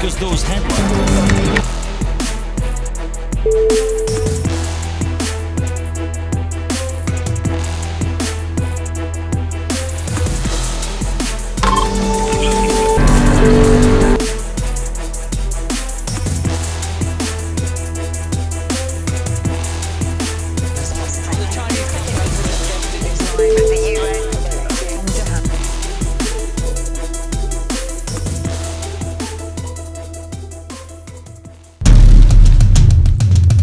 was those headlines?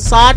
60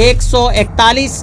141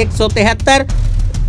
173,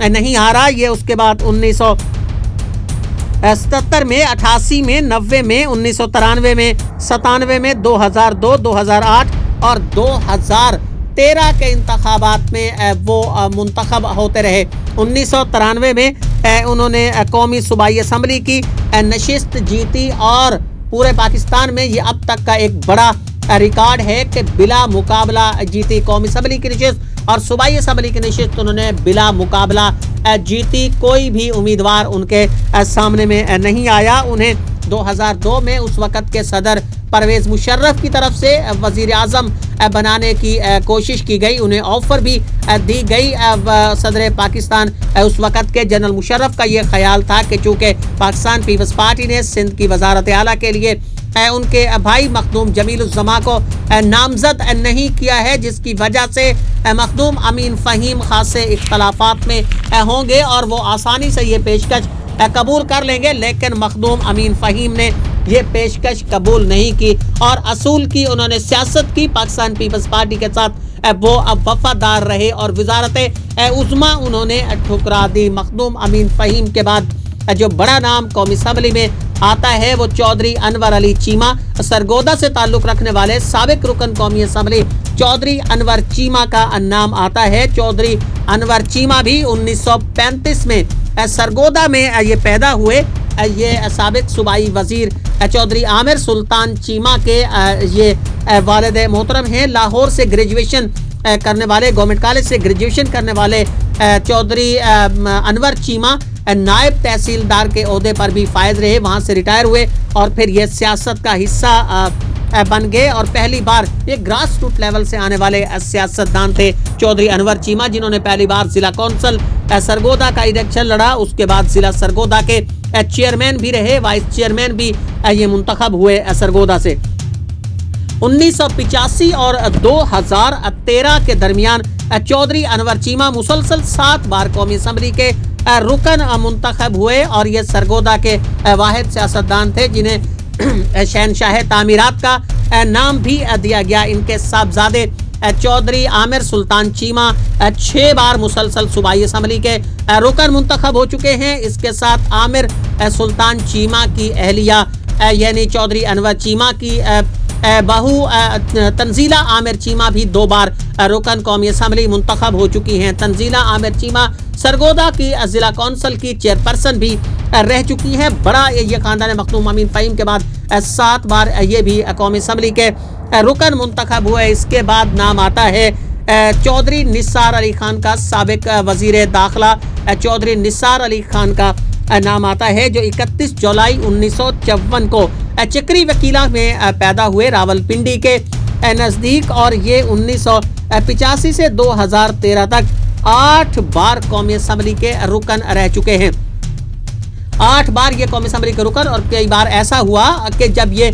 نہیں ہارا۔ یہ اس کے بعد 1977 میں، 88 میں، 90 میں، 1993 میں، 97 میں، 2002، 2008 اور 2013 کے انتخابات میں وہ منتخب ہوتے رہے۔ 1993 میں انہوں نے قومی صوبائی اسمبلی کی نشست جیتی اور پورے پاکستان میں یہ اب تک کا ایک بڑا ریکارڈ ہے کہ بلا مقابلہ جیتی قومی اسمبلی کی نشست اور صوبائی اسمبلی کی نشست انہوں نے بلا مقابلہ جیتی۔ کوئی بھی امیدوار ان کے سامنے میں نہیں آیا۔ انہیں 2002 میں اس وقت کے صدر پرویز مشرف کی طرف سے وزیر اعظم بنانے کی کوشش کی گئی، انہیں آفر بھی دی گئی۔ صدر پاکستان اس وقت کے جنرل مشرف کا یہ خیال تھا کہ چونکہ پاکستان پیپلز پارٹی نے سندھ کی وزارت اعلیٰ کے لیے ان کے بھائی مخدوم جمیل الزماں کو نامزد نہیں کیا ہے، جس کی وجہ سے مخدوم امین فہیم خاصے اختلافات میں ہوں گے اور وہ آسانی سے یہ پیشکش قبول کر لیں گے، لیکن مخدوم امین فہیم نے یہ پیشکش قبول نہیں کی اور اصول کی انہوں نے سیاست کی، پاکستان پیپلز پارٹی کے ساتھ وہ وفادار رہے اور وزارت عظمیٰ انہوں نے ٹھکرا دی۔ مخدوم امین فہیم کے بعد جو بڑا نام قومی اسمبلی میں آتا ہے وہ چودھری انور علی چیمہ، سرگودا سے تعلق رکھنے والے سابق رکن قومی اسمبلی چودھری انور چیمہ کا نام آتا ہے۔ چودھری انور چیمہ بھی 1935 میں سرگودا میں یہ پیدا ہوئے۔ یہ سابق صوبائی وزیر چودھری عامر سلطان چیمہ کے یہ والد محترم ہیں۔ لاہور سے گریجویشن کرنے والے، گورنمنٹ کالج سے گریجویشن کرنے والے چودھری انور چیمہ نائب تحصیلدار کے عہدے پر بھی فائز رہے، وہاں سے ریٹائر ہوئے اور پھر یہ سیاست کا حصہ بن گئے اور پہلی بار یہ گراس روٹ لیول سے آنے والے سیاستدان تھے چودھری انور چیمہ، جنہوں نے پہلی بار ضلع کونسل سرگودا کا الیکشن لڑا، اس کے بعد ضلع سرگودا کے چیئرمین بھی رہے، وائس چیئرمین بھی یہ منتخب ہوئے سرگودا سے۔ 1985 اور 2013 کے درمیان چودھری انور چیمہ مسلسل 7 بار قومی اسمبلی کے رکن منتخب ہوئے اور یہ سرگودا کے واحد سیاستدان تھے جنہیں شہنشاہ تعمیرات کا نام بھی دیا گیا۔ ان کے صاحبزادے چودھری عامر سلطان چیمہ 6 بار مسلسل صوبائی اسمبلی کے رکن منتخب ہو چکے ہیں۔ اس کے ساتھ عامر سلطان چیمہ کی اہلیہ یعنی چودھری انور چیمہ کی بہو تنزیلہ عامر چیمہ بھی 2 بار رکن قومی اسمبلی منتخب ہو چکی ہیں۔ تنزیلہ عامر چیمہ سرگودا کی ضلع کونسل کی چیئرپرسن بھی رہ چکی ہیں۔ بڑا یہ خاندان مخدوم امین فہیم کے بعد 7 بار یہ بھی قومی اسمبلی کے رکن منتخب ہوئے۔ اس کے بعد نام آتا ہے چودھری نثار علی خان کا، سابق وزیر داخلہ چودھری نثار علی خان کا نام آتا ہے، جو 31 جولائی 1954 کو چکری وکیلہ میں پیدا ہوئے، راولپنڈی کے نزدیک، اور یہ 1985 سے 2013 تک 8 بار قومی اسمبلی کے رکن رہ چکے ہیں۔ 8 بار یہ قومی اسمبلی کے رکن، اور کئی بار ایسا ہوا کہ جب یہ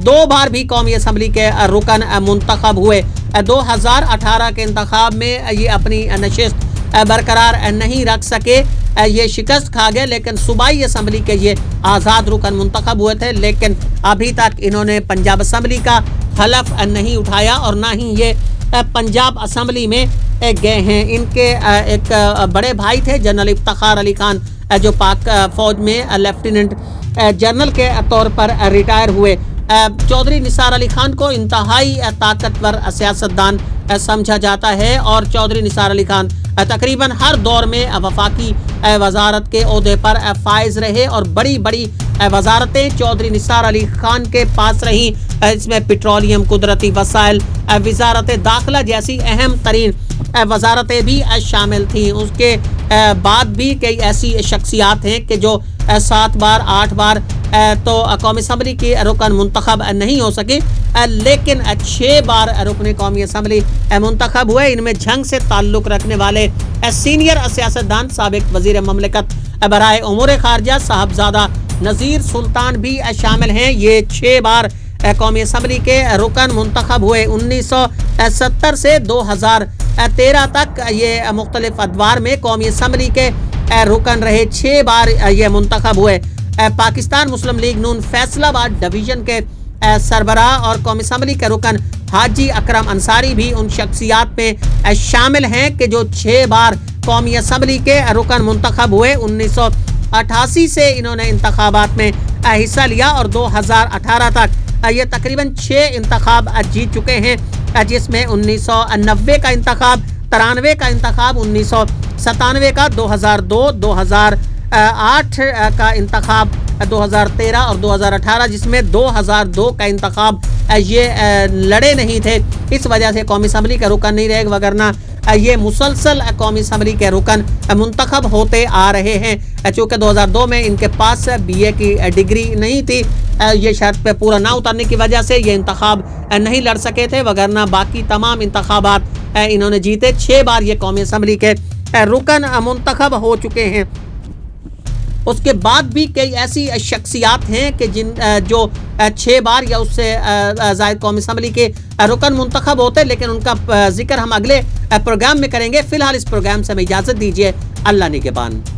2 بار بھی قومی اسمبلی کے رکن منتخب ہوئے۔ 2018 کے انتخاب میں یہ اپنی نشست برقرار نہیں رکھ سکے، یہ شکست کھا گئے، لیکن صوبائی اسمبلی کے یہ آزاد رکن منتخب ہوئے تھے، لیکن ابھی تک انہوں نے پنجاب اسمبلی کا حلف نہیں اٹھایا اور نہ ہی یہ پنجاب اسمبلی میں گئے ہیں۔ ان کے ایک بڑے بھائی تھے جنرل افتخار علی خان، جو پاک فوج میں لیفٹیننٹ جنرل کے طور پر ریٹائر ہوئے۔ چودھری نثار علی خان کو انتہائی طاقتور سیاستدان سمجھا جاتا ہے اور چودھری نثار علی خان تقریباً ہر دور میں وفاقی وزارت کے عہدے پر فائز رہے اور بڑی بڑی وزارتیں چودھری نثار علی خان کے پاس رہیں، اس میں پیٹرولیم، قدرتی وسائل، وزارت داخلہ جیسی اہم ترین وزارتیں بھی شامل تھیں۔ اس کے بعد بھی کئی ایسی شخصیات ہیں کہ جو 7 بار 8 بار تو قومی اسمبلی کی رکن منتخب نہیں ہو سکے، لیکن 6 بار رکن قومی اسمبلی منتخب ہوئے۔ ان میں جنگ سے تعلق رکھنے والے سینئر سیاستدان سابق وزیر مملکت برائے امور خارجہ صاحبزادہ نذیر سلطان بھی شامل ہیں۔ یہ 6 بار قومی اسمبلی کے رکن منتخب ہوئے۔ 1970 سے 2013 تک یہ مختلف ادوار میں قومی اسمبلی کے رکن رہے، 6 بار یہ منتخب ہوئے۔ پاکستان مسلم لیگ نون فیصل آباد ڈویژن کے سربراہ اور قومی اسمبلی کے رکن حاجی اکرم انصاری بھی ان شخصیات میں شامل ہیں کہ جو 6 بار قومی اسمبلی کے رکن منتخب ہوئے۔ 1988 سے انہوں نے انتخابات میں حصہ لیا اور 2018 تک یہ تقریباً 6 انتخاب جیت چکے ہیں، جس میں 1990 کا انتخاب، 93 کا انتخاب، 1997 کا، 2002، 2008 کا انتخاب، 2013 اور 2018، جس میں 2002 کا انتخاب یہ لڑے نہیں تھے۔ اس وجہ سے قومی اسمبلی کے رکن نہیں رہے، وگرنہ یہ مسلسل قومی اسمبلی کے رکن منتخب ہوتے آ رہے ہیں۔ چونکہ 2002 میں ان کے پاس BA کی ڈگری نہیں تھی، یہ شرط پہ پورا نہ اترنے کی وجہ سے یہ انتخاب نہیں لڑ سکے تھے، وگرنہ باقی تمام انتخابات انہوں نے جیتے۔ 6 بار یہ قومی اسمبلی کے رکن منتخب ہو چکے ہیں۔ اس کے بعد بھی کئی ایسی شخصیات ہیں کہ جو 6 بار یا اس سے زائد قومی اسمبلی کے رکن منتخب ہوتے، لیکن ان کا ذکر ہم اگلے پروگرام میں کریں گے۔ فی الحال اس پروگرام سے ہمیں اجازت دیجیے۔ اللہ نگہبان۔